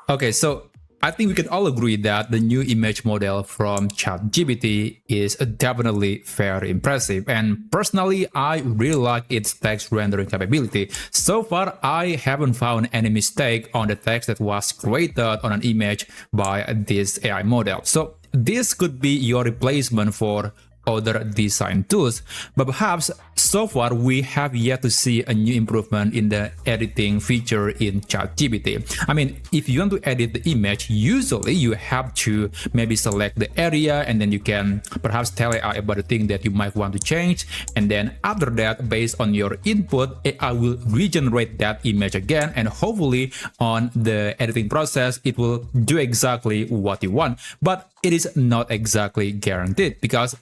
Okay, so I think we can all agree that the new image model from ChatGPT is definitely very impressive. And personally, I really like its text rendering capability. So far, I haven't found any mistake on the text that was created on an image by this AI model. So this could be your replacement for other design tools, but perhaps so far we have yet to see a new improvement in the editing feature in ChatGPT. I mean, if you want to edit the image, usually you have to maybe select the area and then you can perhaps tell AI about the thing that you might want to change, and then after that, based on your input, AI will regenerate that image again, and hopefully on the editing process it will do exactly what you want. But it is not exactly guaranteed, because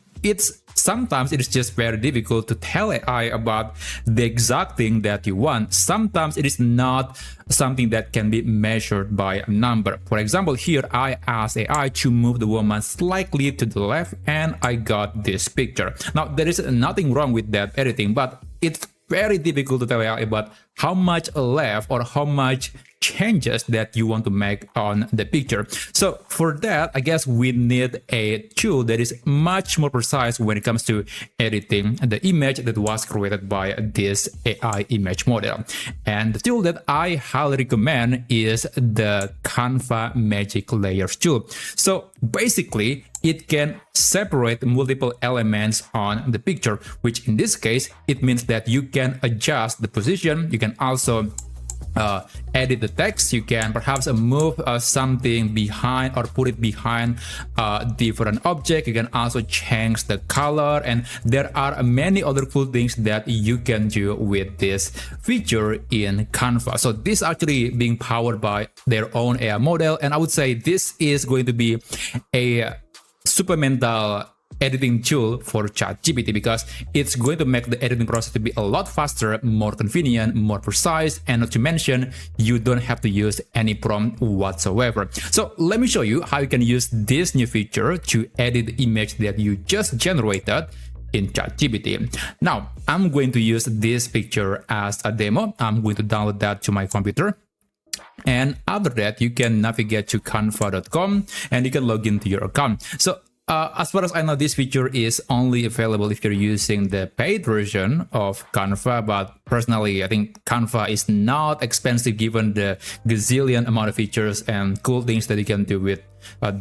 sometimes it is just very difficult to tell AI about the exact thing that you want. Sometimes it is not something that can be measured by a number. For example, here I asked AI to move the woman slightly to the left and I got this picture. Now there is nothing wrong with that editing, but it's very difficult to tell AI about how much left or how much changes that you want to make on the picture. So for that, I guess we need a tool that is much more precise when it comes to editing the image that was created by this AI image model. And the tool that I highly recommend is the Canva Magic Layers tool. So basically, it can separate multiple elements on the picture, which in this case, it means that you can adjust the position. You can also edit the text. You can perhaps move something behind or put it behind a different object. You can also change the color, and there are many other cool things that you can do with this feature in Canva. So this actually being powered by their own AI model, and I would say this is going to be a supplemental editing tool for ChatGPT, because it's going to make the editing process to be a lot faster, more convenient, more precise, and not to mention, you don't have to use any prompt whatsoever. So let me show you how you can use this new feature to edit the image that you just generated in ChatGPT. Now, I'm going to use this picture as a demo. I'm going to download that to my computer. And after that, you can navigate to canva.com and you can log into your account. So as far as I know, this feature is only available if you're using the paid version of Canva, but personally, I think Canva is not expensive given the gazillion amount of features and cool things that you can do with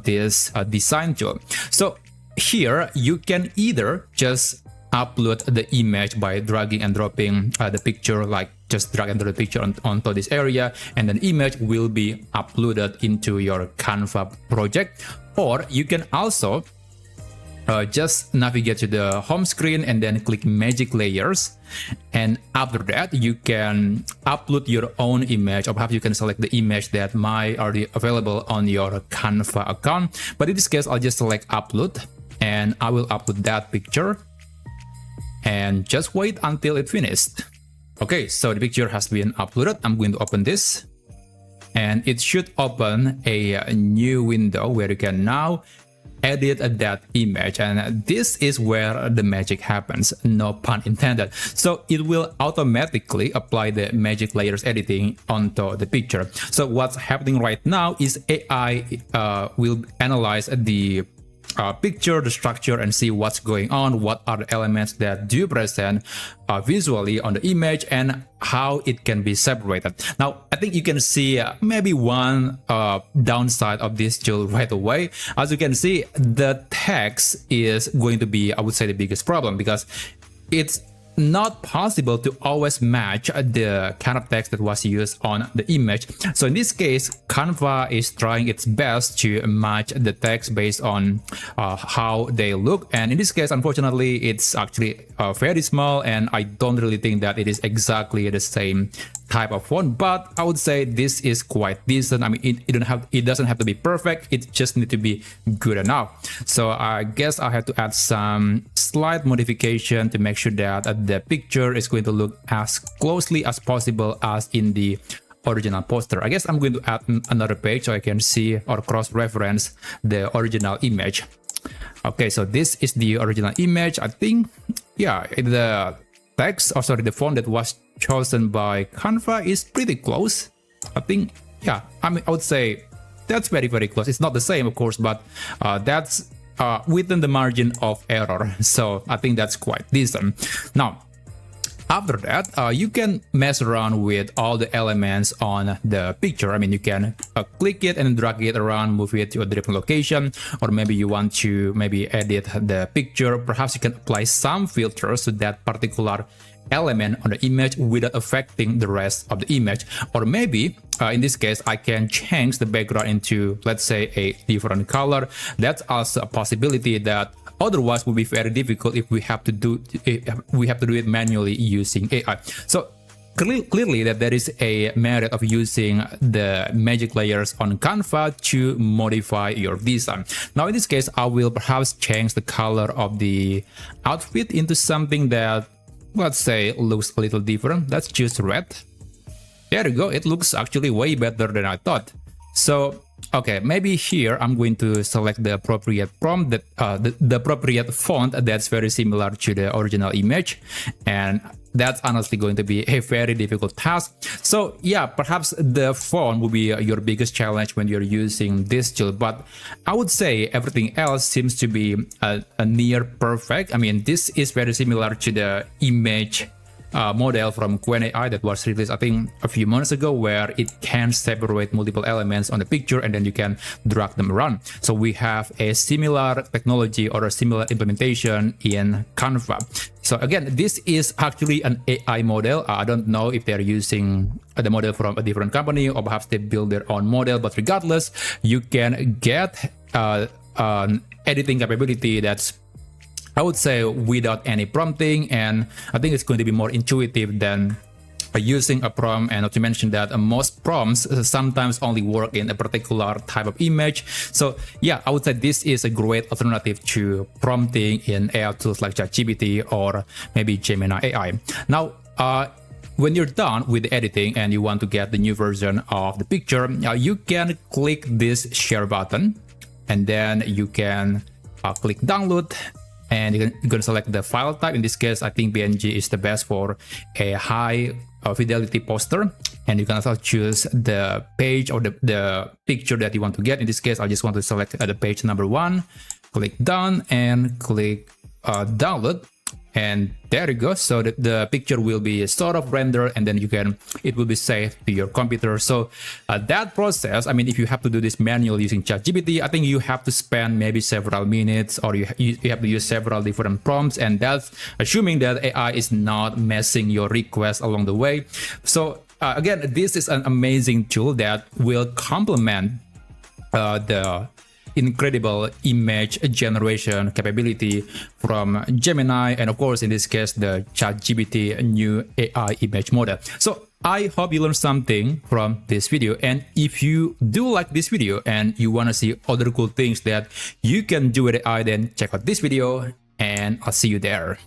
this design tool. So here, you can either just upload the image by dragging and dropping the picture, like just drag and drop the picture onto this area, and then image will be uploaded into your Canva project. Or you can also just navigate to the home screen and then click Magic Layers. And after that, you can upload your own image, or perhaps you can select the image that might already available on your Canva account. But in this case, I'll just select Upload, and I will upload that picture. And just wait until it finished. Okay, so the picture has been uploaded. I'm going to open this. And it should open a new window where you can now edit that image, and this is where the magic happens, no pun intended. So it will automatically apply the magic layers editing onto the picture. So what's happening right now is AI will analyze the picture, the structure, and see what's going on, what are the elements that do present visually on the image, and how it can be separated. Now, I think you can see maybe one downside of this tool right away. As you can see, the text is going to be, I would say, the biggest problem, because it's not possible to always match the kind of text that was used on the image. So in this case, Canva is trying its best to match the text based on how they look. And in this case, unfortunately, it's actually very small, and I don't really think that it is exactly the same type of font, but I would say this is quite decent. I mean, it doesn't have to be perfect, it just needs to be good enough. So I guess I have to add some slight modification to make sure that the picture is going to look as closely as possible as in the original poster. I guess I'm going to add another page so I can see or cross-reference the original image. Okay, so this is the original image. I think, yeah, the text, or sorry, the font that was chosen by Canva is pretty close. I think, yeah, I mean, I would say that's very, very close. It's not the same, of course, but that's within the margin of error. So I think that's quite decent. Now, after that, you can mess around with all the elements on the picture. I mean, you can click it and drag it around, move it to a different location, or maybe you want to edit the picture. Perhaps you can apply some filters to that particular element on the image without affecting the rest of the image. Or maybe in this case, I can change the background into, let's say, a different color. That's also a possibility that otherwise would be very difficult if we have to do it manually using AI. So clearly that there is a merit of using the magic layers on Canva to modify your design. Now in this case, I will perhaps change the color of the outfit into something that, let's say, looks a little different. Let's choose red. There you go. It looks actually way better than I thought. So okay, maybe here I'm going to select the appropriate prompt, that the appropriate font that's very similar to the original image, and that's honestly going to be a very difficult task. So yeah, perhaps the font will be your biggest challenge when you're using this tool, but I would say everything else seems to be a near perfect. I mean, this is very similar to the image model from Gemini AI that was released, I think, a few months ago, where it can separate multiple elements on the picture and then you can drag them around. So we have a similar technology or a similar implementation in Canva. So again, this is actually an AI model. I don't know if they're using the model from a different company or perhaps they build their own model, but regardless, you can get an editing capability that's, I would say, without any prompting, and I think it's going to be more intuitive than using a prompt. And not to mention that most prompts sometimes only work in a particular type of image. So yeah, I would say this is a great alternative to prompting in AI tools like ChatGPT or maybe Gemini AI. Now, when you're done with the editing and you want to get the new version of the picture, you can click this share button, and then you can click download. And you're going to select the file type. In this case, I think PNG is the best for a high fidelity poster. And you can also choose the page or the picture that you want to get. In this case, I just want to select the page number 1, click done, and click download. And there you go. So the picture will be sort of rendered, and then it will be saved to your computer. So that process, I mean, if you have to do this manually using ChatGPT, I think you have to spend maybe several minutes, or you have to use several different prompts, and that's assuming that AI is not messing your request along the way. So again, this is an amazing tool that will complement the incredible image generation capability from Gemini, and of course in this case the ChatGPT new AI image model. So I hope you learned something from this video, and if you do like this video and you want to see other cool things that you can do with AI, then check out this video and I'll see you there.